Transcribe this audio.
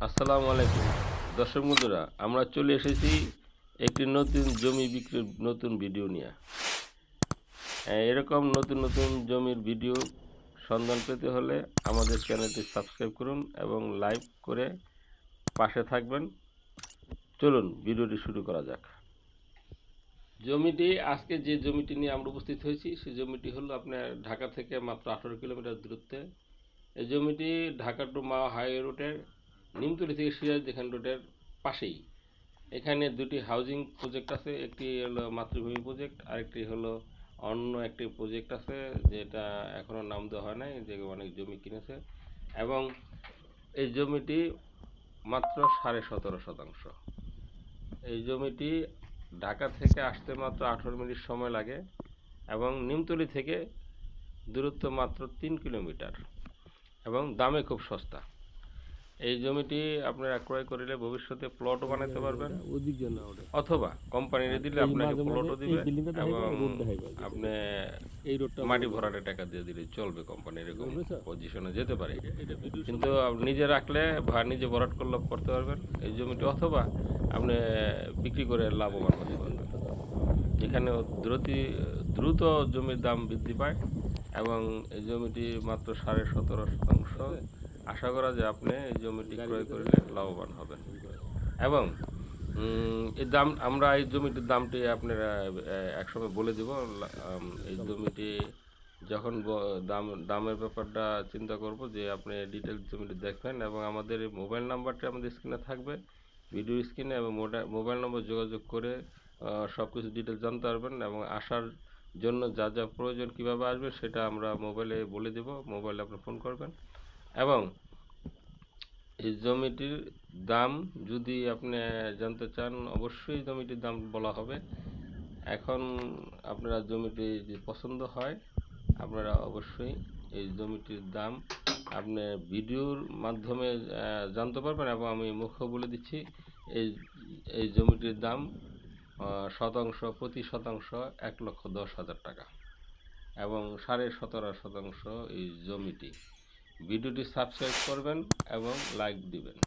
আসসালামু আলাইকুম দর্শক বন্ধুরা, আমরা চলে এসেছি একটি নতুন জমি বিক্রির নতুন ভিডিও নিয়ে। এরকম নতুন নতুন জমির ভিডিও সন্ধান পেতে হলে আমাদের চ্যানেলটি সাবস্ক্রাইব করুন এবং লাইক করে পাশে থাকবেন। চলুন ভিডিওটি শুরু করা যাক। জমিটি আজকে যে জমিটি নিয়ে আমরা উপস্থিত হয়েছি সেই জমিটি হলো আপনার ঢাকা থেকে মাত্র 18 কিলোমিটার দূরত্বে। এই জমিটি ঢাকা টু মাওয়া হাইওয়ে রুটের নিমতলী থেকে সিরাজদিখান রোডের পাশেই। এখানে দুটি হাউজিং প্রজেক্ট আছে, একটি হলো মাতৃভূমি প্রজেক্ট, আরেকটি হলো অন্য একটি প্রজেক্ট আছে যেটা এখনও নাম দেওয়া হয় নাই, যে অনেক জমি কিনেছে। এবং এই জমিটি মাত্র 17.5 শতাংশ। এই জমিটি ঢাকা থেকে আসতে মাত্র 18 মিনিট সময় লাগে এবং নিমতলী থেকে দূরত্ব মাত্র 3 কিলোমিটার এবং দামে খুব সস্তা। এই জমিটি আপনারা ক্রয় করিলে ভবিষ্যতে প্লটও বানাতে পারবেন, অথবা কোম্পানিরে দিলে আপনাকে প্লটও দিবে এবং আপনি মাটি ভরাটে টাকা দিয়ে দিলে চলবে, কোম্পানি এরকম পজিশনে যেতে পারে। কিন্তু নিজে রাখলে বা নিজে ভরাট করলে করতে পারবেন এই জমিটি, অথবা আপনি বিক্রি করে লাভবান হতে পারবেন। এখানে দ্রুত জমির দাম বৃদ্ধি পায় এবং এই জমিটি মাত্র 17.5 শতাংশ। আশা করা যায় আপনি এই জমিটি ক্রয় করলে লাভবান হবেন। এবং এই দাম আমরা এই জমিটির দামটি আপনারা একসময় বলে দেব। এই জমিটি যখন দামের ব্যাপারটা চিন্তা করব, যে আপনি ডিটেলস জমিটি দেখবেন এবং আমাদের এই মোবাইল নাম্বারটি আমাদের স্ক্রিনে থাকবে, ভিডিও স্ক্রিনে, এবং মোবাইল নম্বর যোগাযোগ করে সব কিছু ডিটেলস জানতে পারবেন এবং আসার জন্য যা যা প্রয়োজন কীভাবে আসবে সেটা আমরা মোবাইলে বলে দেব। মোবাইলে আপনি ফোন করবেন এবং এই জমিটির দাম যদি আপনি জানতে চান, অবশ্যই জমিটির দাম বলা হবে। এখন আপনারা জমিটি যদি পছন্দ হয় আপনারা অবশ্যই এই জমিটির দাম আপনি ভিডিওর মাধ্যমে জানতে পারবেন এবং আমি মুখে বলে দিচ্ছি। এই জমিটির দাম প্রতি শতাংশ 1,10,000 টাকা এবং 17.5 শতাংশ এই জমিটি। ভিডিওটি সাবস্ক্রাইব করবেন এবং লাইক দিবেন।